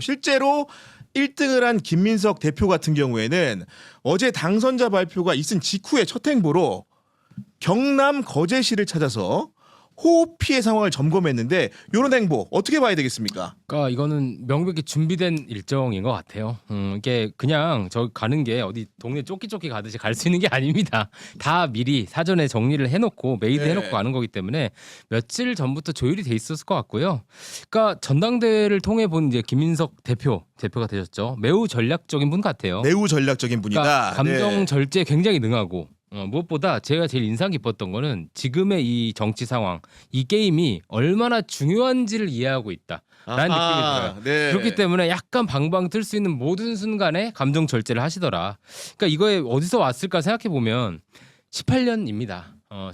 실제로 1등을 한 김민석 대표 같은 경우에는 어제 당선자 발표가 있은 직후에 첫 행보로 경남 거제시를 찾아서 호흡 피해 상황을 점검했는데 이런 행보 어떻게 봐야 되겠습니까? 그러니까 이거는 명백히 준비된 일정인 것 같아요. 이게 그냥 저 가는 게 어디 동네 쫓기쫓기 가듯이 갈 수 있는 게 아닙니다. 다 미리 사전에 정리를 해놓고 메이드 네. 해놓고 가는 거기 때문에 며칠 전부터 조율이 돼 있었을 것 같고요. 그러니까 전당대회를 통해 본 이제 김민석 대표가 되셨죠. 매우 전략적인 분 같아요. 매우 전략적인 분이다. 그러니까 감정 네. 절제에 굉장히 능하고 무엇보다 제가 제일 인상 깊었던 거는 지금의 이 정치 상황, 이 게임이 얼마나 중요한지를 이해하고 있다라는 아하, 느낌이 들어요. 네. 그렇기 때문에 약간 방방 틀 수 있는 모든 순간에 감정 절제를 하시더라. 그러니까 이거에 어디서 왔을까 생각해 보면 18년입니다.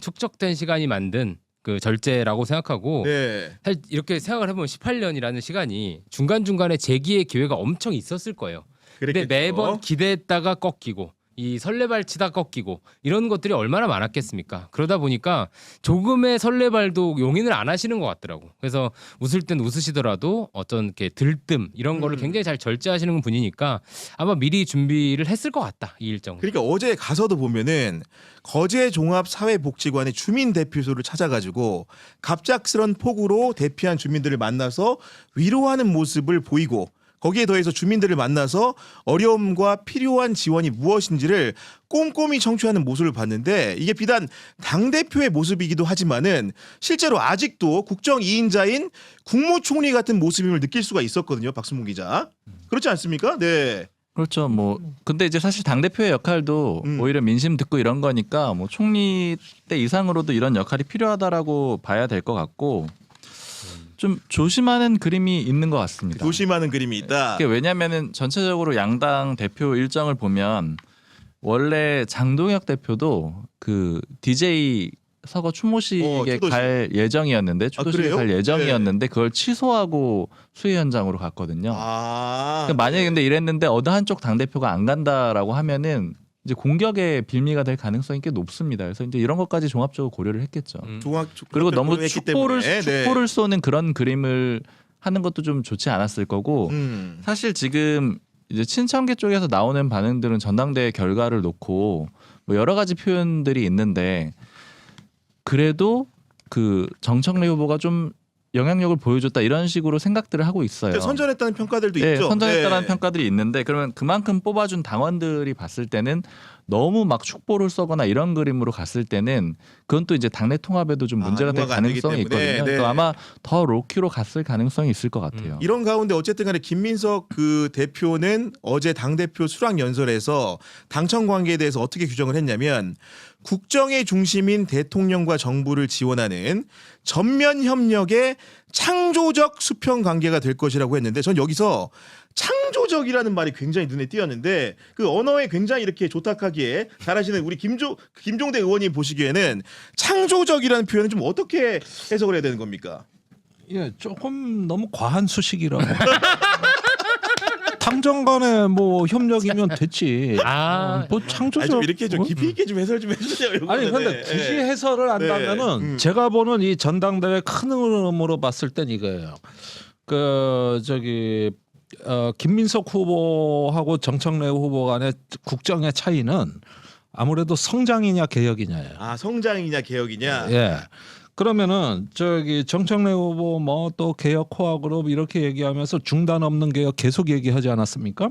축적된 시간이 만든 그 절제라고 생각하고 네. 사실 이렇게 생각을 해보면 18년이라는 시간이 중간중간에 재기의 기회가 엄청 있었을 거예요. 근데 그랬겠죠. 매번 기대했다가 꺾이고 이 설레발치다 꺾이고 이런 것들이 얼마나 많았겠습니까? 그러다 보니까 조금의 설레발도 용인을 안 하시는 것 같더라고. 그래서 웃을 땐 웃으시더라도 어떤 이렇게 들뜸 이런 거를 굉장히 잘 절제하시는 분이니까 아마 미리 준비를 했을 것 같다, 이 일정. 그러니까 어제 가서도 보면은 거제 종합사회복지관의 주민 대표소를 찾아가지고 갑작스런 폭우로 대피한 주민들을 만나서 위로하는 모습을 보이고 거기에 더해서 주민들을 만나서 어려움과 필요한 지원이 무엇인지를 꼼꼼히 청취하는 모습을 봤는데 이게 비단 당대표의 모습이기도 하지만은 실제로 아직도 국정 2인자인 국무총리 같은 모습임을 느낄 수가 있었거든요. 박순봉 기자. 그렇지 않습니까? 네. 그렇죠. 뭐 근데 이제 사실 당 대표의 역할도 오히려 민심 듣고 이런 거니까 뭐 총리 때 이상으로도 이런 역할이 필요하다라고 봐야 될 것 같고 좀 조심하는 그림이 있는 것 같습니다. 조심하는 그림이 있다. 그게 왜냐하면은 전체적으로 양당 대표 일정을 보면 원래 장동혁 대표도 그 DJ 서거 추모식에 추도식. 갈 예정이었는데 추도식에 그래요? 갈 예정이었는데 그걸 취소하고 수해 현장으로 갔거든요. 아. 그러니까 만약에 근데 이랬는데 어느 한쪽 당 대표가 안 간다라고 하면은 이제 공격의 빌미가 될 가능성이 꽤 높습니다. 그래서 이제 이런 것까지 종합적으로 고려를 했겠죠. 그리고 너무 축포를 쏘는 그런 그림을 하는 것도 좀 좋지 않았을 거고 사실 지금 이제 친청계 쪽에서 나오는 반응들은 전당대회 결과를 놓고 뭐 여러 가지 표현들이 있는데 그래도 그 정청래 후보가 좀 영향력을 보여줬다 이런 식으로 생각들을 하고 있어요. 선전했다는 평가들도 네, 있죠. 선전했다는 네. 평가들이 있는데 그러면 그만큼 뽑아준 당원들이 봤을 때는 너무 막 축보를 쏘거나 이런 그림으로 갔을 때는 그건 또 이제 당내 통합에도 좀 문제가 될 통화가 안 되기 가능성이 때문에. 있거든요. 네. 또 아마 더 로키로 갔을 가능성이 있을 것 같아요. 이런 가운데 어쨌든 간에 김민석 그 대표는 어제 당대표 수락 연설에서 당청 관계에 대해서 어떻게 규정을 했냐면 국정의 중심인 대통령과 정부를 지원하는 전면 협력의 창조적 수평 관계가 될 것이라고 했는데 전 여기서 창조적이라는 말이 굉장히 눈에 띄었는데 그 언어에 굉장히 이렇게 조탁하기에 잘하시는 우리 김종대 의원님 보시기에는 창조적이라는 표현은 좀 어떻게 해석을 해야 되는 겁니까? 예, 조금 너무 과한 수식이라고. 당정 간에 뭐 협력이면 됐지. 뭐 창조적. 좀 이렇게 좀 깊이 있게 좀 해설 좀 해주세요. 아니 근데 굳이 해설을 한다면은 제가 보는 이 전당대회 큰 흐름으로 봤을 땐 이거예요. 그 저기 김민석 후보하고 정청래 후보 간의 국정의 차이는 아무래도 성장이냐 개혁이냐예요. 아 성장이냐 개혁이냐. 예. 그러면은 저기 정청래 후보 뭐 또 개혁 코어그룹 이렇게 얘기하면서 중단 없는 개혁 계속 얘기하지 않았습니까?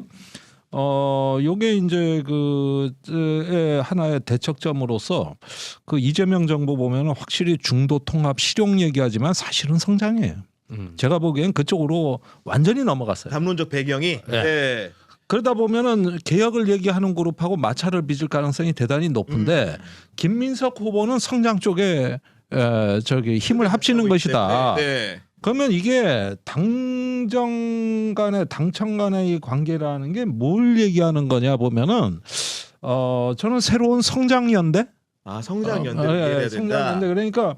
요게 이제 그 하나의 대척점으로서 그 이재명 정부 보면은 확실히 중도 통합 실용 얘기하지만 사실은 성장이에요. 제가 보기엔 그쪽으로 완전히 넘어갔어요. 담론적 배경이. 네. 그러다 보면은 개혁을 얘기하는 그룹하고 마찰을 빚을 가능성이 대단히 높은데 김민석 후보는 성장 쪽에 저기 힘을 합치는 것이다. 네. 그러면 이게 당정 간의 당청 간의 이 관계라는 게 뭘 얘기하는 거냐 보면은 저는 새로운 성장 연대. 아 성장 연대를 이해해야 된다. 성장 연대 그러니까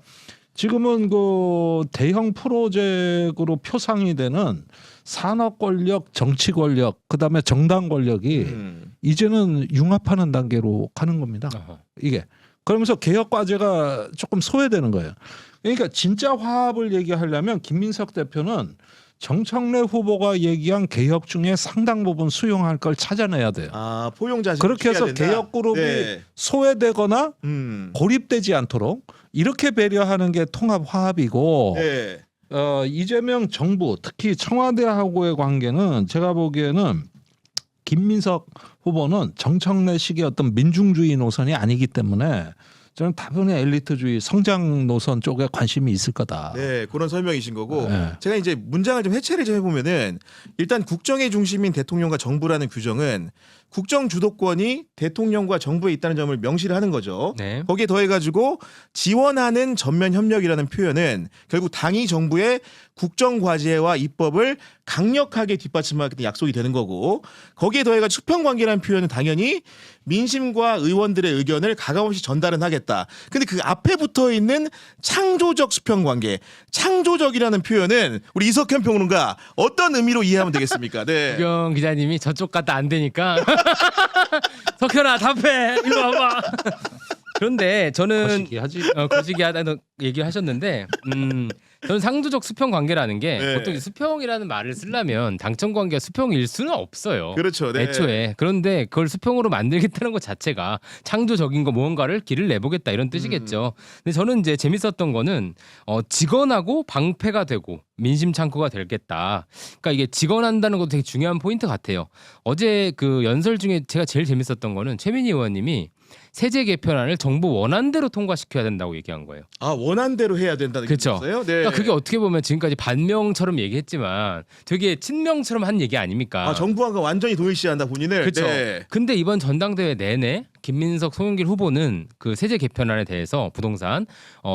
지금은 그 대형 프로젝트로 표상이 되는 산업 권력, 정치 권력, 그다음에 정당 권력이 이제는 융합하는 단계로 가는 겁니다. 이게 그러면서 개혁 과제가 조금 소외되는 거예요. 그러니까 진짜 화합을 얘기하려면 김민석 대표는 정청래 후보가 얘기한 개혁 중에 상당 부분 수용할 걸 찾아내야 돼요. 아, 포용 자세 그렇게 해서 개혁 그룹이 소외되거나 고립되지 않도록 이렇게 배려하는 게 통합 화합이고 네. 이재명 정부 특히 청와대하고의 관계는 제가 보기에는 김민석 후보는 정청래식의 어떤 민중주의 노선이 아니기 때문에 저는 다분히 엘리트주의 성장 노선 쪽에 관심이 있을 거다. 네, 그런 설명이신 거고 네. 제가 이제 문장을 좀 해체를 좀 해보면은 일단 국정의 중심인 대통령과 정부라는 규정은 국정 주도권이 대통령과 정부에 있다는 점을 명시를 하는 거죠. 네. 거기에 더해가지고 지원하는 전면 협력이라는 표현은 결국 당이 정부의 국정 과제와 입법을 강력하게 뒷받침하겠다는 약속이 되는 거고 거기에 더해가지고 수평 관계라는 표현은 당연히 민심과 의원들의 의견을 가감없이 전달은 하겠다. 근데 그 앞에 붙어 있는 창조적 수평 관계, 창조적이라는 표현은 우리 이석현 평론가 어떤 의미로 이해하면 되겠습니까? 네. 유경 기자님이 저쪽 갔다 안 되니까 석현아 답해 일로 와봐. 그런데 저는 거시기하지. 거시기하다는 얘기를 하셨는데 저는 상조적 수평 관계라는 게 네. 보통 수평이라는 말을 쓰려면 당청 관계가 수평일 수는 없어요. 그렇죠. 네. 애초에. 그런데 그걸 수평으로 만들겠다는 것 자체가 창조적인 거 무언가를 길을 내보겠다 이런 뜻이겠죠. 근데 저는 이제 재밌었던 거는 직언하고 방패가 되고 민심 창구가 되겠다. 그러니까 이게 직언한다는 것도 되게 중요한 포인트 같아요. 어제 그 연설 중에 제가 제일 재밌었던 거는 최민희 의원님이 세제 개편안을 정부 원안대로 통과시켜야 된다고 얘기한 거예요. 아, 원한대로 해야 된다는 그렇죠. 거였어요? 네. 그러니까 그게 어떻게 보면 지금까지 반명처럼 얘기했지만 되게 친명처럼 한 얘기 아닙니까? 아, 정부와가 완전히 동일시한다 본인을. 그렇죠. 네. 근데 이번 전당대회 내내 김민석, 송영길 후보는 그 세제 개편안에 대해서 부동산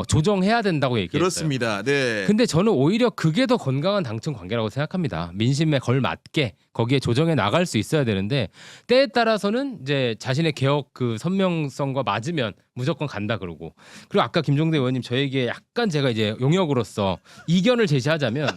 조정해야 된다고 얘기했어요. 그렇습니다. 네. 근데 저는 오히려 그게 더 건강한 당청 관계라고 생각합니다. 민심에 걸맞게 거기에 조정해 나갈 수 있어야 되는데 때에 따라서는 이제 자신의 개혁 그 선명성과 맞으면 무조건 간다 그러고 그리고 아까 김종대 의원님 저에게 약간 제가 이제 용역으로서 이견을 제시하자면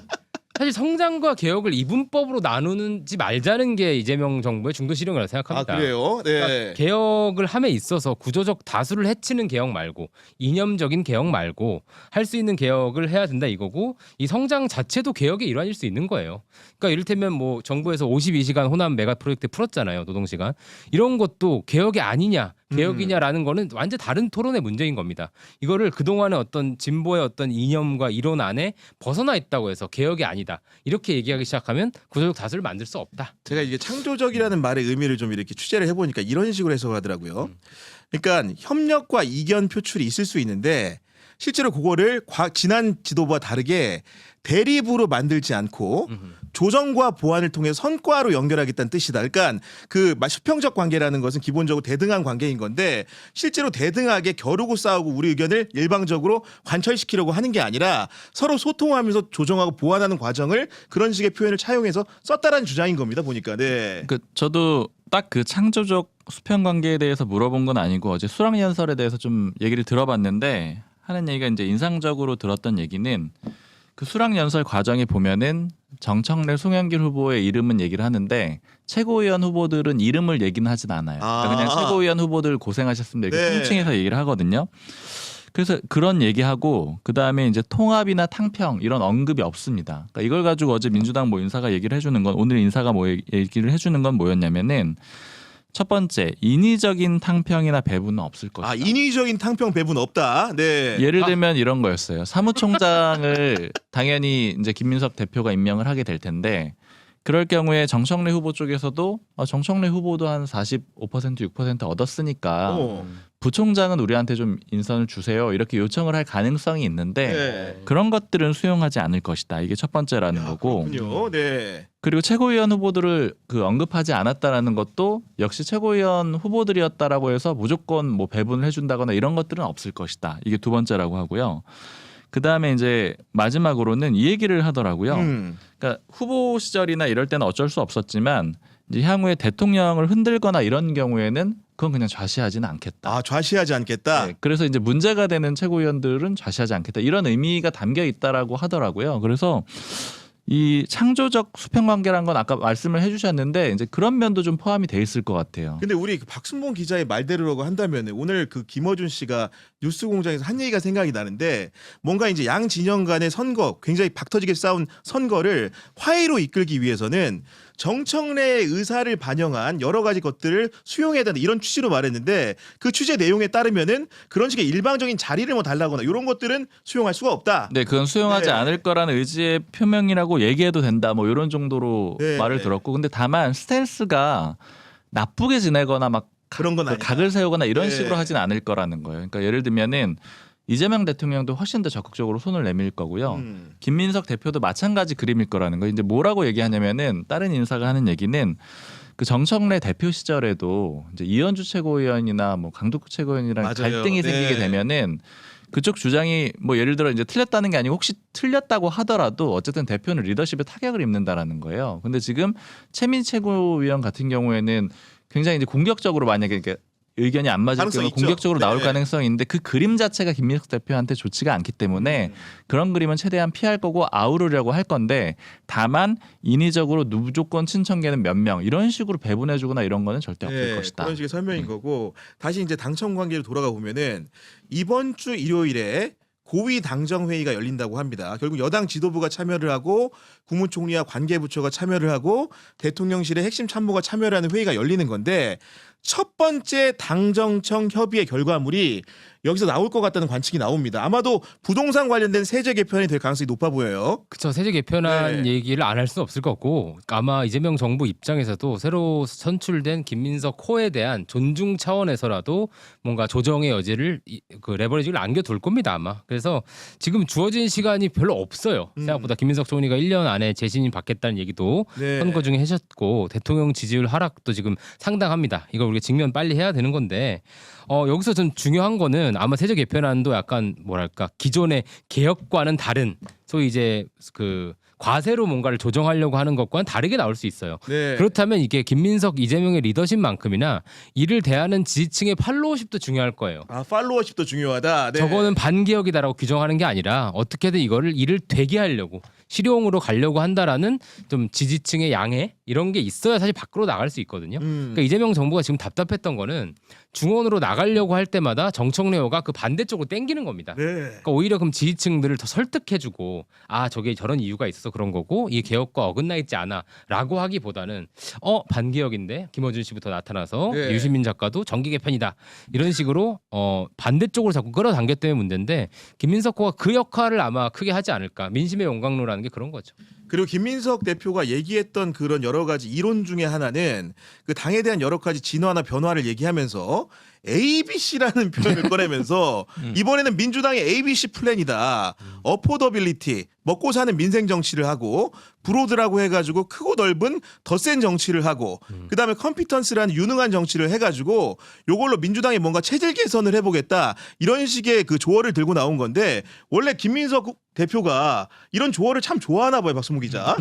사실 성장과 개혁을 이분법으로 나누는지 말자는 게 이재명 정부의 중도 실용이라고 생각합니다. 아, 그래요? 네. 그러니까 개혁을 함에 있어서 구조적 다수를 해치는 개혁 말고 이념적인 개혁 말고 할 수 있는 개혁을 해야 된다 이거고 이 성장 자체도 개혁의 일환일 수 있는 거예요. 그러니까 이를테면 뭐 정부에서 52시간 호남 메가 프로젝트 풀었잖아요. 노동시간. 이런 것도 개혁이 아니냐 개혁이냐라는 거는 완전 다른 토론의 문제인 겁니다. 이거를 그동안의 어떤 진보의 어떤 이념과 이론 안에 벗어나 있다고 해서 개혁이 아니다. 이렇게 얘기하기 시작하면 구조적 다수를 만들 수 없다. 제가 이게 창조적이라는 말의 의미를 좀 이렇게 취재를 해보니까 이런 식으로 해석하더라고요. 그러니까 협력과 이견 표출이 있을 수 있는데 실제로 그거를 지난 지도부와 다르게 대립으로 만들지 않고 조정과 보완을 통해 선과로 연결하겠다는 뜻이다. 그러니까 그 수평적 관계라는 것은 기본적으로 대등한 관계인 건데 실제로 대등하게 겨루고 싸우고 우리 의견을 일방적으로 관철시키려고 하는 게 아니라 서로 소통하면서 조정하고 보완하는 과정을 그런 식의 표현을 차용해서 썼다라는 주장인 겁니다. 보니까. 네. 그 저도 딱 그 창조적 수평 관계에 대해서 물어본 건 아니고 어제 수락연설에 대해서 좀 얘기를 들어봤는데 하는 얘기가 이제 인상적으로 들었던 얘기는 그 수락연설 과정에 보면은 정청래, 송영길 후보의 이름은 얘기를 하는데 최고위원 후보들은 이름을 얘기는 하진 않아요. 그러니까 그냥 최고위원 후보들 고생하셨습니다 이렇게 통칭해서 얘기를 하거든요. 그래서 그런 얘기하고 그 다음에 이제 통합이나 탕평 이런 언급이 없습니다. 그러니까 이걸 가지고 어제 민주당 모 인사가 얘기를 해주는 건 오늘 인사가 뭐 얘기를 해주는 건 뭐였냐면은 첫 번째 인위적인 탕평이나 배분은 없을 것이다. 아, 인위적인 탕평 배분 없다. 네. 예를 들면 이런 거였어요. 사무총장을 당연히 이제 김민석 대표가 임명을 하게 될 텐데 그럴 경우에 정청래 후보 쪽에서도 정청래 후보도 한 45% 6% 얻었으니까 부총장은 우리한테 좀 인선을 주세요. 이렇게 요청을 할 가능성이 있는데 그런 것들은 수용하지 않을 것이다. 이게 첫 번째라는 거고. 그렇군요. 네. 그리고 최고위원 후보들을 그 언급하지 않았다라는 것도 역시 최고위원 후보들이었다라고 해서 무조건 뭐 배분을 해준다거나 이런 것들은 없을 것이다. 이게 두 번째라고 하고요. 그 다음에 이제 마지막으로는 이 얘기를 하더라고요. 그러니까 후보 시절이나 이럴 때는 어쩔 수 없었지만 이제 향후에 대통령을 흔들거나 이런 경우에는 그건 그냥 좌시하지는 않겠다. 아, 좌시하지 않겠다. 네, 그래서 이제 문제가 되는 최고위원들은 좌시하지 않겠다. 이런 의미가 담겨 있다라고 하더라고요. 그래서 이 창조적 수평 관계란 건 아까 말씀을 해주셨는데 이제 그런 면도 좀 포함이 돼 있을 것 같아요. 근데 우리 그 박순봉 기자의 말대로라고 한다면 오늘 그 김어준 씨가 뉴스공장에서 한 얘기가 생각이 나는데 뭔가 이제 양 진영 간의 선거 굉장히 박터지게 싸운 선거를 화해로 이끌기 위해서는 정청래의 의사를 반영한 여러 가지 것들을 수용해야 된다 이런 취지로 말했는데 그 취재 내용에 따르면은 그런 식의 일방적인 자리를 뭐 달라거나 이런 것들은 수용할 수가 없다. 네, 그건 수용하지 네. 않을 거라는 의지의 표명이라고 얘기해도 된다. 뭐 이런 정도로 네. 말을 들었고, 근데 다만 스탠스가 나쁘게 지내거나 막 그런 건 아니다. 각을 세우거나 이런 네. 식으로 하진 않을 거라는 거예요. 그러니까 예를 들면은 이재명 대통령도 훨씬 더 적극적으로 손을 내밀 거고요. 김민석 대표도 마찬가지 그림일 거라는 거예요. 이제 뭐라고 얘기하냐면은 다른 인사가 하는 얘기는 그 정청래 대표 시절에도 이제 이현주 최고위원이나 뭐 강덕구 최고위원이랑 맞아요. 갈등이 네. 생기게 되면은 그쪽 주장이 뭐 예를 들어 이제 틀렸다는 게 아니고 혹시 틀렸다고 하더라도 어쨌든 대표는 리더십에 타격을 입는다라는 거예요. 근데 지금 최민 최고위원 같은 경우에는 굉장히 이제 공격적으로 만약에 이렇게 의견이 안 맞을 가능성이 경우 있죠. 공격적으로 나올 네. 가능성이 있는데 그 그림 자체가 김민석 대표한테 좋지가 않기 때문에 그런 그림은 최대한 피할 거고 아우르려고 할 건데 다만 인위적으로 무조건 친청계는 몇 명 이런 식으로 배분해주거나 이런 거는 절대 없을 것이다. 그런 식의 설명인 거고 다시 이제 당청 관계로 돌아가 보면은 이번 주 일요일에 고위 당정 회의가 열린다고 합니다. 결국 여당 지도부가 참여를 하고 국무총리와 관계부처가 참여를 하고 대통령실의 핵심 참모가 참여를 하는 회의가 열리는 건데 첫 번째 당정청 협의의 결과물이 여기서 나올 것 같다는 관측이 나옵니다. 아마도 부동산 관련된 세제 개편이 될 가능성이 높아 보여요. 그쵸. 세제 개편안 네. 얘기를 안 할 수는 없을 것 같고 아마 이재명 정부 입장에서도 새로 선출된 김민석 코에 대한 존중 차원에서라도 뭔가 조정의 여지를 그 레버리지를 남겨둘 겁니다 아마. 그래서 지금 주어진 시간이 별로 없어요. 생각보다 김민석 총리가 1년 안에 재신임 받겠다는 얘기도 네. 선거 중에 하셨고 대통령 지지율 하락도 지금 상당합니다. 이거 우리가 직면 빨리 해야 되는 건데 여기서 좀 중요한 거는 아마 세제 개편안도 약간 뭐랄까 기존의 개혁과는 다른 소위 이제 그 과세로 뭔가를 조정하려고 하는 것과는 다르게 나올 수 있어요. 네. 그렇다면 이게 김민석, 이재명의 리더십만큼이나 이를 대하는 지지층의 팔로워십도 중요할 거예요. 아 팔로워십도 중요하다. 네. 저거는 반개혁이다라고 규정하는 게 아니라 어떻게든 이를 되게 하려고 실용으로 가려고 한다라는 좀 지지층의 양해 이런 게 있어야 사실 밖으로 나갈 수 있거든요. 그러니까 이재명 정부가 지금 답답했던 거는 중원으로 나가려고 할 때마다 정청래호가 그 반대쪽으로 땡기는 겁니다. 네. 그러니까 오히려 그럼 지지층들을 더 설득해주고 아 저게 저런 이유가 있어서 그런 거고 이 개혁과 어긋나 있지 않아라고 하기보다는 반개혁인데 김어준 씨부터 나타나서 네. 유시민 작가도 정기 개편이다 이런 식으로 반대쪽으로 자꾸 끌어당겼다는 문제인데 김민석 호가 그 역할을 아마 크게 하지 않을까. 민심의 용광로라는 게 그런 거죠. 그리고 김민석 대표가 얘기했던 그런 여러 가지 이론 중에 하나는 그 당에 대한 여러 가지 진화나 변화를 얘기하면서 ABC라는 표현을 꺼내면서 이번에는 민주당의 ABC 플랜이다. 어포더빌리티, 먹고 사는 민생 정치를 하고 브로드라고 해가지고 크고 넓은 더 센 정치를 하고 그다음에 컴피턴스라는 유능한 정치를 해가지고 요걸로 민주당이 뭔가 체질 개선을 해보겠다. 이런 식의 그 조언을 들고 나온 건데 원래 김민석 대표가 이런 조언을 참 좋아하나 봐요. 박수무 기자.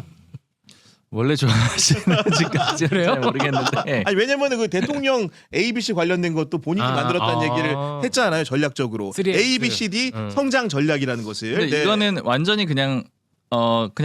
원래 좋아하시는지까지 그래요? 잘 모르겠는데 아니 왜냐면 그 대통령 ABC 관련된 것도 본인이 만들었다는 얘기를 했잖아요. 전략적으로 3X. ABCD 성장 전략이라는 것을. 근데 네. 이거는 완전히 그냥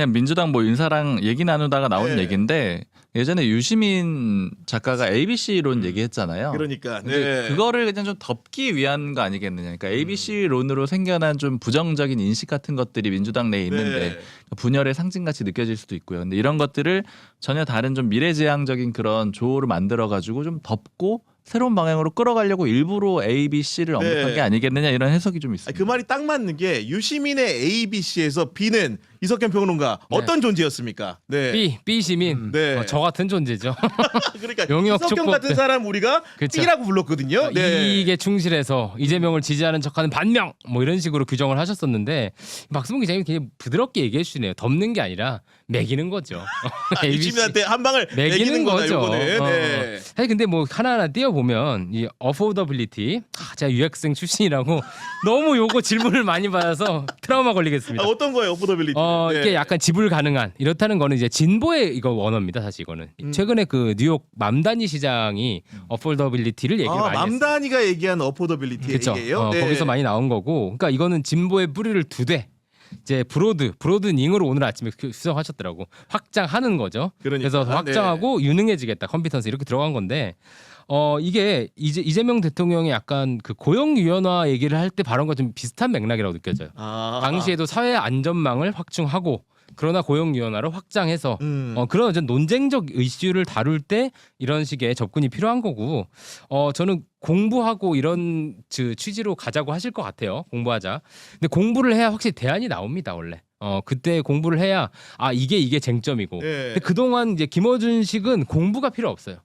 민주당 뭐 인사랑 얘기 나누다가 나온 네. 얘기인데 예전에 유시민 작가가 ABC론 얘기했잖아요. 그러니까 근데 네. 그거를 그냥 좀 덮기 위한 거 아니겠느냐. 그러니까 ABC론으로 생겨난 좀 부정적인 인식 같은 것들이 민주당 내에 있는데 네. 분열의 상징같이 느껴질 수도 있고요. 근데 이런 것들을 전혀 다른 좀 미래지향적인 그런 조를 만들어가지고 좀 덮고 새로운 방향으로 끌어가려고 일부러 A, B, C를 언급한 네. 게 아니겠느냐 이런 해석이 좀 있습니다. 그 말이 딱 맞는 게 유시민의 ABC에서 B는 이석현 평론가 어떤 존재였습니까? 네. B 시민 네. 저 같은 존재죠. 그러니까 용역 이석현 축복 같은 때. 사람 우리가 그쵸. B라고 불렀거든요. 네. 이익에 충실해서 이재명을 지지하는 척하는 반명 뭐 이런 식으로 규정을 하셨었는데 박수봉 기자님이 굉장히 부드럽게 얘기해 주시네요. 덮는 게 아니라 매기는 거죠. 유시민한테 한 방을 매기는 거다 거죠. 요거는. 네. 사실 근데 뭐 하나하나 띄워보면 이 어포더빌리티 제가 유학생 출신이라고 너무 요거 질문을 많이 받아서 트라우마 걸리겠습니다. 어떤 거예요, 오포더빌리티? 이게 약간 지불 가능한 이렇다는 거는 이제 진보의 이거 원어입니다. 사실 이거는 최근에 그 뉴욕 맘다니 시장이 어포더빌리티를 얘기를 많이 했어요. 맘다니가 얘기한 어포더빌리티 그렇죠. 얘기예요. 네. 거기서 많이 나온 거고, 그러니까 이거는 진보의 뿌리를 두되 이제 브로드닝으로 오늘 아침에 수정하셨더라고. 확장하는 거죠. 그러니까, 그래서 확장하고 유능해지겠다 컴피턴스 이렇게 들어간 건데 이게 이재명 대통령이 약간 그 고용 유연화 얘기를 할 때 발언과 좀 비슷한 맥락이라고 느껴져요. 당시에도 사회 안전망을 확충하고 그러나 고용 유연화를 확장해서 그런 어떤 논쟁적 이슈를 다룰 때 이런 식의 접근이 필요한 거고 저는 공부하고 이런 취지로 가자고 하실 것 같아요. 공부하자. 근데 공부를 해야 확실히 대안이 나옵니다. 원래. 그때 공부를 해야 이게 쟁점이고. 근데 그동안 이제 김어준식은 공부가 필요 없어요.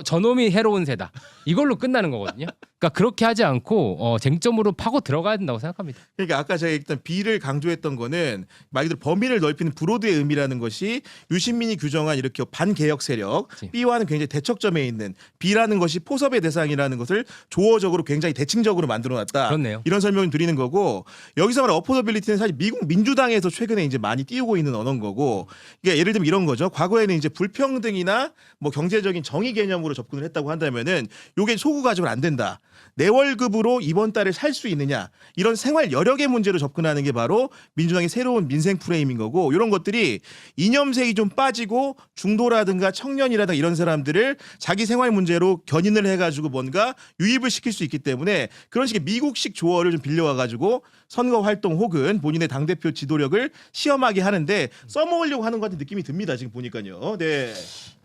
저놈이 해로운 새다. 이걸로 끝나는 거거든요. 그러니까 그렇게 하지 않고 쟁점으로 파고 들어가야 된다고 생각합니다. 그러니까 아까 제가 일단 B를 강조했던 거는 말 그대로 범위를 넓히는 브로드의 의미라는 것이 유시민이 규정한 이렇게 반개혁 세력 그치. B와는 굉장히 대척점에 있는 B라는 것이 포섭의 대상이라는 것을 조어적으로 굉장히 대칭적으로 만들어놨다. 그렇네요. 이런 설명을 드리는 거고 여기서 말하는 어포더빌리티는 사실 미국 민주당에서 최근에 이제 많이 띄우고 있는 언어인 거고 이게 예를 들면 이런 거죠. 과거에는 이제 불평등이나 뭐 경제적인 정의 개념으로 접근을 했다고 한다면은 요게 소구 가지고는 안 된다. 내 월급으로 이번 달에 살 수 있느냐 이런 생활 여력의 문제로 접근하는 게 바로 민주당의 새로운 민생 프레임인 거고 이런 것들이 이념색이 좀 빠지고 중도라든가 청년이라든가 이런 사람들을 자기 생활 문제로 견인을 해가지고 뭔가 유입을 시킬 수 있기 때문에 그런 식의 미국식 조어를 좀 빌려와가지고 선거 활동 혹은 본인의 당대표 지도력을 시험하게 하는데 써먹으려고 하는 것 같은 느낌이 듭니다. 지금 보니까요. 네.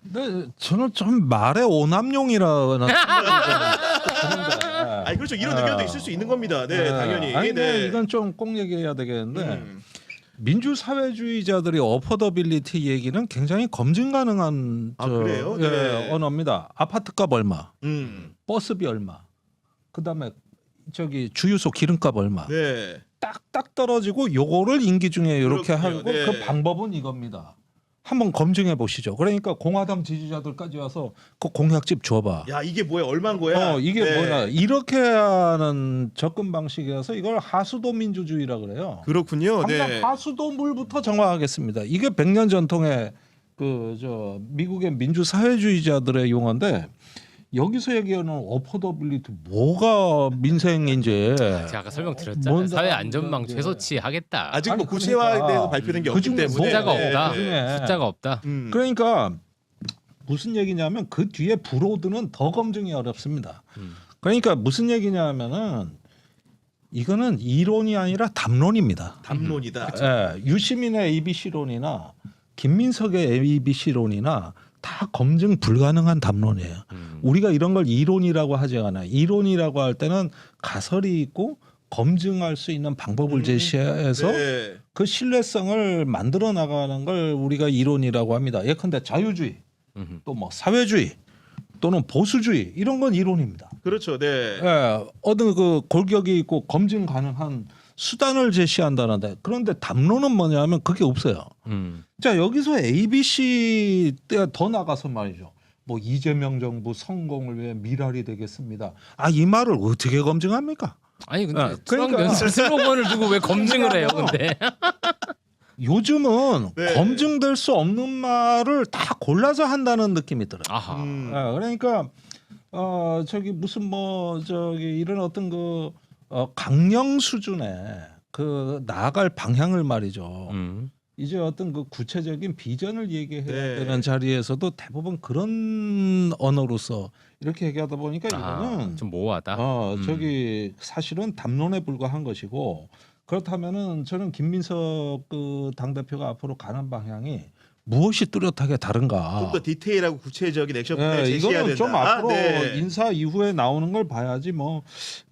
네, 저는 좀 말의 오남용이라는 아니 그렇죠. 이런 의견도 있을 수 있는 겁니다. 네, 당연히. 아니, 네. 이건 좀 꼭 얘기해야 되겠는데 민주사회주의자들이 어포더빌리티 얘기는 굉장히 검증 가능한 그래요? 네. 언어입니다. 아파트값 얼마, 버스비 얼마, 그다음에 주유소 기름값 얼마. 네. 딱딱 떨어지고 요거를 임기 중에 이렇게 그렇군요. 하고 네. 그 방법은 이겁니다. 한번 검증해 보시죠. 그러니까 공화당 지지자들까지 와서 그 공약집 줘봐. 야 이게 뭐야 얼마인 거야? 이게 네. 뭐야? 이렇게 하는 접근 방식이라서 이걸 하수도 민주주의라 그래요. 그렇군요. 당장 네. 하수도물부터 정화하겠습니다. 이게 100년 전통의 미국의 민주사회주의자들의 용어인데 여기서 얘기하는 어포더빌리티 뭐가 민생인지 제가 아까 설명드렸잖아요. 사회 안전망 최소치 하겠다. 아직 뭐 아니, 구체화에 대해서 발표된 게 없기 그중에 때문에 숫자가 네. 없다. 네. 숫자가 없다. 그러니까 무슨 얘기냐면 그 뒤에 브로드는 더 검증이 어렵습니다. 그러니까 무슨 얘기냐면은 이거는 이론이 아니라 담론입니다. 담론이다. 예, 유시민의 ABC론이나 김민석의 ABC론이나 다 검증 불가능한 담론이에요. 우리가 이런 걸 이론이라고 하지 않아요. 이론이라고 할 때는 가설이 있고 검증할 수 있는 방법을 제시해서 네. 그 신뢰성을 만들어 나가는 걸 우리가 이론이라고 합니다. 예컨대 자유주의, 또 뭐 사회주의, 또는 보수주의 이런 건 이론입니다. 그렇죠. 네. 예, 어떤 그 골격이 있고 검증 가능한 수단을 제시한다는데 그런데 담론은 뭐냐면 그게 없어요. 자 여기서 ABC 때가 더 나가서 말이죠. 뭐 이재명 정부 성공을 위해 미랄이 되겠습니다. 이 말을 어떻게 검증합니까? 아니 근데 그러니까 슬로건을 두고 왜 검증을 해요? 근데 요즘은 네. 검증될 수 없는 말을 다 골라서 한다는 느낌이 들어요. 아하. 그러니까 무슨 이런 어떤 강령 수준의 그 나아갈 방향을 말이죠. 이제 어떤 그 구체적인 비전을 얘기해야 네. 되는 자리에서도 대부분 그런 언어로서 이렇게 얘기하다 보니까 이거는 좀 모호하다. 사실은 담론에 불과한 것이고 그렇다면은 저는 김민석 그 당대표가 앞으로 가는 방향이 무엇이 뚜렷하게 다른가? 좀 더 디테일하고 구체적인 액션 플랜을 제시해야 이거는 된다. 좀 앞으로 네. 인사 이후에 나오는 걸 봐야지 뭐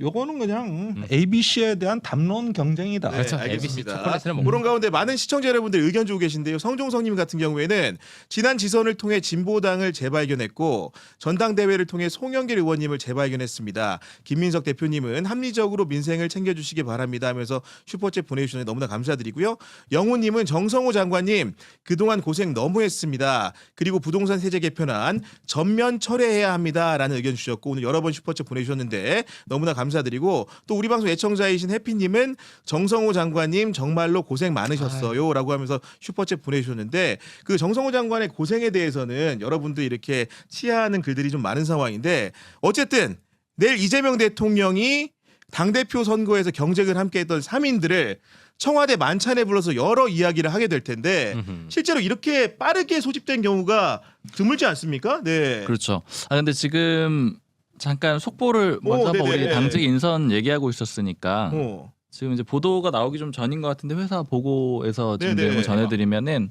요거는 그냥 ABC에 대한 담론 경쟁이다. 네, 그렇죠. 알겠습니다. ABC 초콜릿을 먹는 그런 가운데 많은 시청자 여러분들 의견 주고 계신데요. 성종성님 같은 경우에는 지난 지선을 통해 진보당을 재발견했고 전당대회를 통해 송영길 의원님을 재발견했습니다. 김민석 대표님은 합리적으로 민생을 챙겨주시기 바랍니다 하면서 슈퍼챗 보내주셔서 너무나 감사드리고요. 영호님은 정성호 장관님 그동안 고생 너무했습니다. 그리고 부동산 세제 개편안 전면 철회해야 합니다라는 의견 주셨고 오늘 여러 번 슈퍼챗 보내주셨는데 너무나 감사드리고 또 우리 방송 애청자이신 해피님은 정성호 장관님 정말로 고생 많으셨어요라고 하면서 슈퍼챗 보내주셨는데 그 정성호 장관의 고생에 대해서는 여러분들 이렇게 치하하는 글들이 좀 많은 상황인데 어쨌든 내일 이재명 대통령이 당대표 선거에서 경쟁을 함께했던 3인들을 청와대 만찬에 불러서 여러 이야기를 하게 될 텐데 실제로 이렇게 빠르게 소집된 경우가 드물지 않습니까? 네. 그렇죠. 근데 지금 잠깐 속보를 먼저 한번 네네. 우리 당직 인선 얘기하고 있었으니까 어. 지금 이제 보도가 나오기 좀 전인 것 같은데 회사 보고에서 지금 네네. 내용을 전해드리면은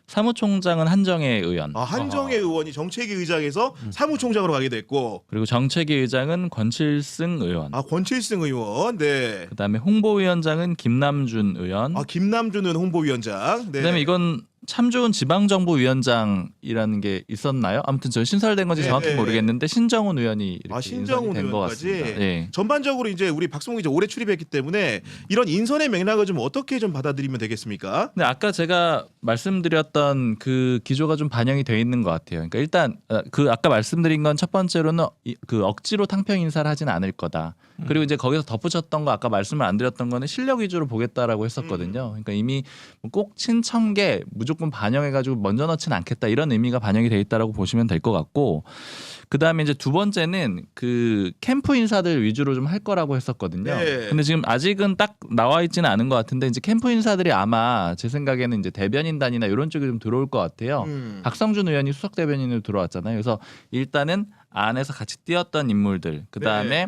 사무총장은 한정혜 의원, 한정혜 의원이 정책위 의장에서 사무총장으로 가게 됐고, 그리고 정책위 의장은 권칠승 의원, 권칠승 의원, 네. 그다음에 홍보위원장은 김남준 의원, 김남준은 홍보위원장, 네. 그다음에 이건 참 좋은 지방정보위원장이라는 게 있었나요? 아무튼 저 신설된 건지 네, 정확히 네. 모르겠는데 신정훈 의원이 이렇게 신정훈 인선이 된 것 의원까지. 같습니다. 네. 전반적으로 이제 우리 박성웅 기자 올해 출입했기 때문에 이런 인선의 맥락을 좀 어떻게 좀 받아들이면 되겠습니까? 근데 아까 제가 말씀드렸던 그 기조가 좀 반영이 돼 있는 것 같아요. 그러니까 일단 그 아까 말씀드린 건 첫 번째로는 그 억지로 탕평 인사를 하진 않을 거다. 그리고 이제 거기서 덧붙였던 거 아까 말씀을 안 드렸던 거는 실력 위주로 보겠다라고 했었거든요. 그러니까 이미 꼭 친청계 무조건 반영해가지고 먼저 넣지는 않겠다 이런 의미가 반영이 돼 있다라고 보시면 될 것 같고, 그 다음에 이제 두 번째는 그 캠프 인사들 위주로 좀 할 거라고 했었거든요. 네. 근데 지금 아직은 딱 나와 있지는 않은 것 같은데 이제 캠프 인사들이 아마 제 생각에는 이제 대변인단이나 이런 쪽에 좀 들어올 것 같아요. 박성준 의원이 수석 대변인으로 들어왔잖아요. 그래서 일단은 안에서 같이 뛰었던 인물들, 그 다음에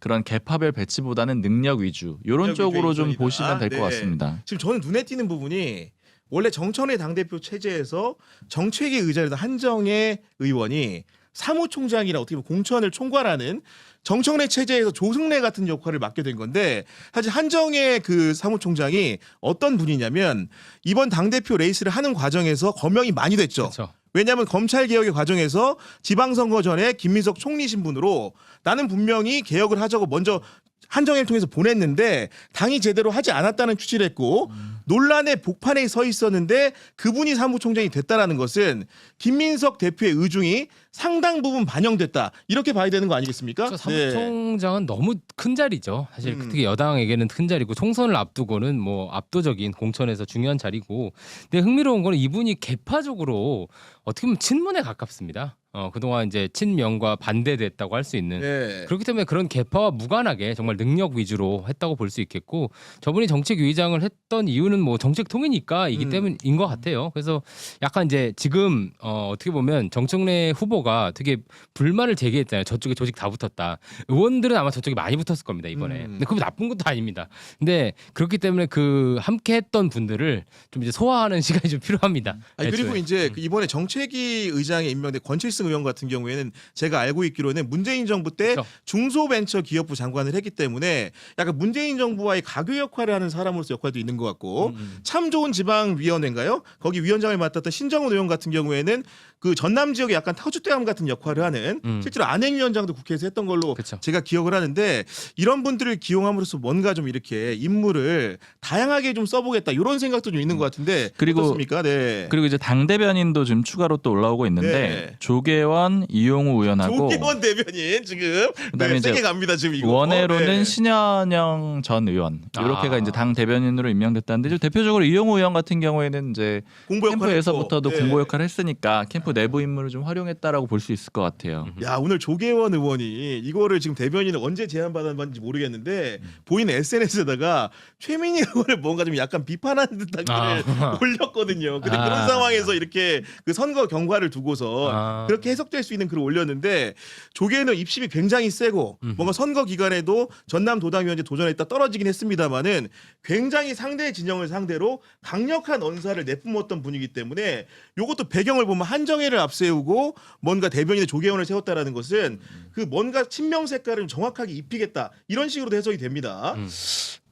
그런 계파별 배치보다는 능력 위주 이런 쪽으로 좀 인선이다. 보시면 될 것 네. 같습니다. 지금 저는 눈에 띄는 부분이 원래 정청래 당대표 체제에서 정책위 의장이던 한정혜 의원이 사무총장이라 어떻게 보면 공천을 총괄하는 정청래 체제에서 조승래 같은 역할을 맡게 된 건데, 사실 한정혜 그 사무총장이 어떤 분이냐면 이번 당대표 레이스를 하는 과정에서 거명이 많이 됐죠. 그렇죠. 왜냐하면 검찰 개혁의 과정에서 지방선거 전에 김민석 총리 신분으로 나는 분명히 개혁을 하자고 먼저 한정혜를 통해서 보냈는데 당이 제대로 하지 않았다는 추지를 했고 논란의 복판에 서 있었는데 그분이 사무총장이 됐다라는 것은 김민석 대표의 의중이 상당 부분 반영됐다 이렇게 봐야 되는 거 아니겠습니까? 사무총장은 너무 큰 자리죠. 사실 특히 여당에게는 큰 자리고 총선을 앞두고는 뭐 압도적인 공천에서 중요한 자리고. 근데 흥미로운 거는 이분이 계파적으로 어떻게 보면 친문에 가깝습니다. 그동안 이제 친명과 반대됐다고 할 수 있는. 네. 그렇기 때문에 그런 계파와 무관하게 정말 능력 위주로 했다고 볼 수 있겠고, 저분이 정책위의장을 했던 이유는 뭐 정책 통이니까이기 때문인 것 같아요. 그래서 약간 이제 지금 어떻게 보면 정청래 후보가 되게 불만을 제기했잖아요. 저쪽에 조직 다 붙었다. 의원들은 아마 저쪽에 많이 붙었을 겁니다 이번에. 근데 그거 나쁜 것도 아닙니다. 근데 그렇기 때문에 그 함께했던 분들을 좀 이제 소화하는 시간이 좀 필요합니다. 그리고 애초에. 이제 그 이번에 정책위 의장에 임명된 권칠승 의원 같은 경우에는 제가 알고 있기로는 문재인 정부 때 그렇죠. 중소벤처기업부 장관을 했기 때문에 약간 문재인 정부와의 가교 역할을 하는 사람으로서 역할도 있는 것 같고, 참 좋은 지방위원회인가요? 거기 위원장을 맡았던 신정훈 의원 같은 경우에는 그 전남 지역에 약간 터줏대감 같은 역할을 하는 실제로 안행위원장도 국회에서 했던 걸로 그쵸. 제가 기억을 하는데, 이런 분들을 기용함으로써 뭔가 좀 이렇게 인물을 다양하게 좀 써보겠다 이런 생각도 좀 있는 것 같은데 그리고- 어떻습니까? 네. 그리고 이제 당 대변인도 지금 추가로 또 올라오고 있는데 네. 조계원, 이용우 의원하고 조계원 대변인 지금 그다음에 이제 세게 갑니다 지금 이거. 원외로는 네. 신현영 전 의원 이렇게가 이제 당 대변인으로 임명됐다는데 좀 대표적으로 이용우 의원 같은 경우에는 이제 공보 역할을 캠프에서부터도 했고. 공보 역할을 했으니까 캠프 내부 인물을 좀 활용했다라고 볼 수 있을 것 같아요. 야, 오늘 조계원 의원이 이거를 지금 대변인을 언제 제안받았는지 모르겠는데 보이는 SNS에다가 최민희 의원을 뭔가 좀 약간 비판하는 듯한 글을 올렸거든요. 근데 그런 상황에서 이렇게 그 선거 경과를 두고서 그렇게 해석될 수 있는 글을 올렸는데, 조계원 입심이 굉장히 세고 뭔가 선거 기간에도 전남도당위원회 도전했다 떨어지긴 했습니다만은 굉장히 상대 진영을 상대로 강력한 언사를 내뿜었던 분이기 때문에 요것도 배경을 보면 한정혜를 앞세우고 뭔가 대변인의 조계원을 세웠다라는 것은 그 뭔가 친명 색깔을 정확하게 입히겠다 이런 식으로 해석이 됩니다.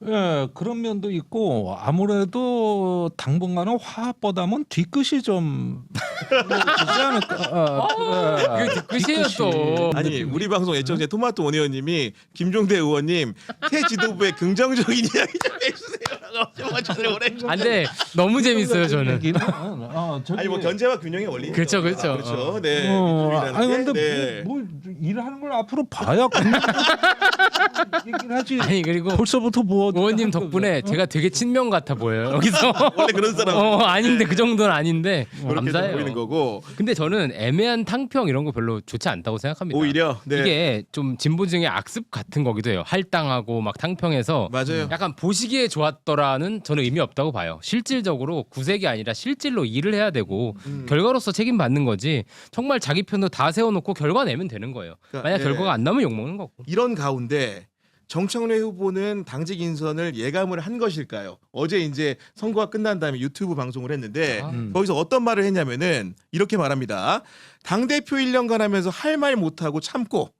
예, 그런 면도 있고 아무래도 당분간은 화합보다는 뒤끝이 좀 되지 않을까. 이게 뒤끝이에요 또. 아니 우리 방송 애청자 토마토 원 의원님이 김종대 의원님 새 지도부의 긍정적인 이야기 좀 해주세요라고 정말 오래. 안돼 너무 재밌어요 저는. 아니 뭐 견제와 균형의 원리. 그렇죠, 그렇죠. 그렇죠. 네. 아니 근데 네. 뭐 일하는 걸 앞으로 봐야 얘기를 하지. 아니 그리고 벌써부터 뭐 의원님 덕분에 제가 되게 친명 같아 보여요 여기서. 원래 그런 사람. 아닌데 그 정도는 아닌데 그렇게 좀 감사해요. 보이는 거고. 근데 저는 애매한 탕평 이런 거 별로 좋지 않다고 생각합니다. 오히려 네. 이게 좀 진보층의 악습 같은 거기도 해요. 할당하고 막 탕평해서 맞아요. 약간 보시기에 좋았더라 거라는 저는 의미 없다고 봐요. 실질적으로 구색이 아니라 실질로 일을 해야 되고 결과로서 책임받는 거지. 정말 자기 편도 다 세워놓고 결과 내면 되는 거예요. 그러니까, 만약 결과가 안 나오면 욕먹는 거고. 이런 가운데 정청래 후보는 당직 인선을 예감을 한 것일까요? 어제 이제 선거가 끝난 다음에 유튜브 방송을 했는데 거기서 어떤 말을 했냐면은 이렇게 말합니다. 당대표 1년간 하면서 할 말 못하고 참고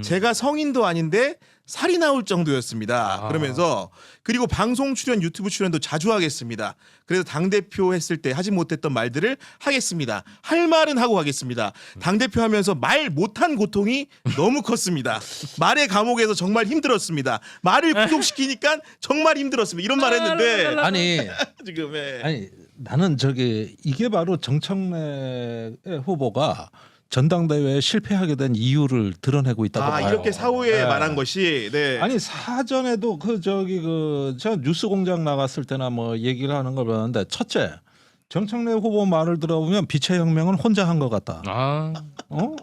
제가 성인도 아닌데 살이 나올 정도였습니다. 그러면서 그리고 방송 출연, 유튜브 출연도 자주 하겠습니다. 그래서 당대표 했을 때 하지 못했던 말들을 하겠습니다. 할 말은 하고 가겠습니다. 당대표 하면서 말 못한 고통이 너무 컸습니다. 말의 감옥에서 정말 힘들었습니다. 말을 부족시키니까 정말 힘들었습니다. 이런 말 했는데 아니 지금 아니 나는 이게 바로 정청래 후보가 전당대회에 실패하게 된 이유를 드러내고 있다고 봐요. 이렇게 사후에 말한 것이 아니 사전에도 제가 뉴스공장 나갔을 때나 뭐 얘기를 하는 걸 봤는데 첫째 정청래 후보 말을 들어보면 빛의 혁명은 혼자 한 것 같다.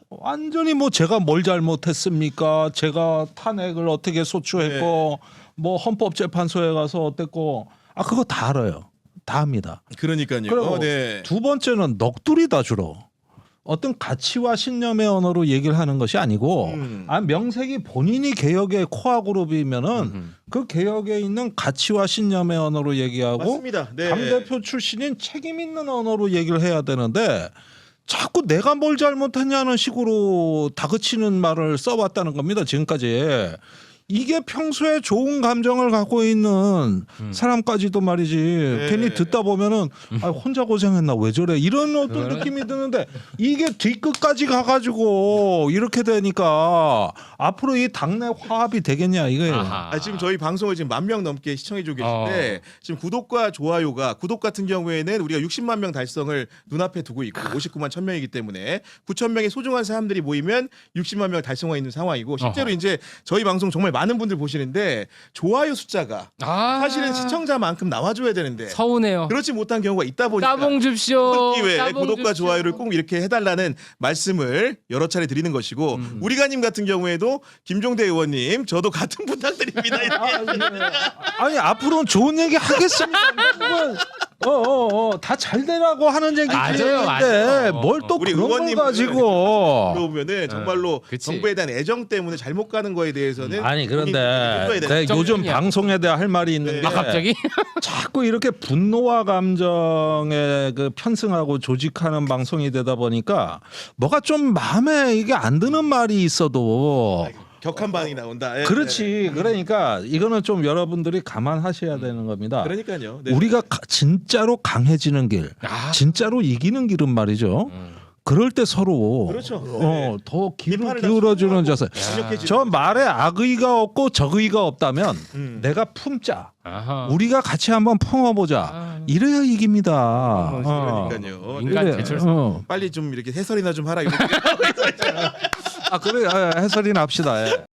완전히 뭐 제가 뭘 잘못했습니까? 제가 탄핵을 어떻게 소추했고 뭐 헌법재판소에 가서 어땠고 그거 다 알아요. 다 합니다. 그러니까요. 그리고 두 번째는 넋두리다 주로. 어떤 가치와 신념의 언어로 얘기를 하는 것이 아니고 명색이 본인이 개혁의 코어 그룹이면은 그 개혁에 있는 가치와 신념의 언어로 얘기하고 맞습니다. 네. 당대표 출신인 책임 있는 언어로 얘기를 해야 되는데 자꾸 내가 뭘 잘못했냐는 식으로 다그치는 말을 써왔다는 겁니다. 지금까지. 이게 평소에 좋은 감정을 갖고 있는 사람까지도 말이지 괜히 듣다 보면은 혼자 고생했나 왜 저래 이런 어떤 느낌이 드는데 이게 뒤끝까지 가가지고 이렇게 되니까 앞으로 이 당내 화합이 되겠냐 이거예요. 지금 저희 방송을 지금 10,000명 넘게 시청해주고 계신데 지금 구독과 좋아요가 구독 같은 경우에는 우리가 60만 명 달성을 눈앞에 두고 있고 59만 1,000명이기 때문에 9,000명의 소중한 사람들이 모이면 60만 명 달성화 있는 상황이고 실제로 이제 저희 방송 정말 많은 분들 보시는데 좋아요 숫자가 사실은 시청자만큼 나와줘야 되는데 서운해요. 그렇지 못한 경우가 있다 보니까 따봉 줍쇼. 기회에 따봉 구독과 줍쇼. 좋아요를 꼭 이렇게 해달라는 말씀을 여러 차례 드리는 것이고 우리가님 같은 경우에도 김종대 의원님 저도 같은 부탁드립니다. 아니 앞으로는 좋은 얘기 하겠습니다. 다 잘 되라고 하는 얘기인데 맞아요. 뭘 또 우리 그런 걸 의원님 가지고 그러면은 정말로 그치. 정부에 대한 애정 때문에 잘못 가는 거에 대해서는 아니 그런데 해줘야 되는 내가 요즘 정신이야. 방송에 대해 할 말이 있는 게 갑자기? 자꾸 이렇게 분노와 감정에 편승하고 조직하는 방송이 되다 보니까 뭐가 좀 마음에 이게 안 드는 말이 있어도 격한 반응이 나온다. 예, 그렇지. 그러니까 이거는 좀 여러분들이 감안하셔야 되는 겁니다. 그러니까요. 네. 우리가 진짜로 강해지는 길, 진짜로 이기는 길은 말이죠. 그럴 때 서로 그렇죠. 네. 더 비판을 다 기울어주는 자세. 강력해지는 저 말에 악의가 없고 적의가 없다면 내가 품자. 우리가 같이 한번 품어보자. 이래야 이깁니다. 그러니까요. 인간 그래. 대철. 빨리 좀 이렇게 해설이나 좀 하라 이렇게. 그래 해설이나 합시다. 예.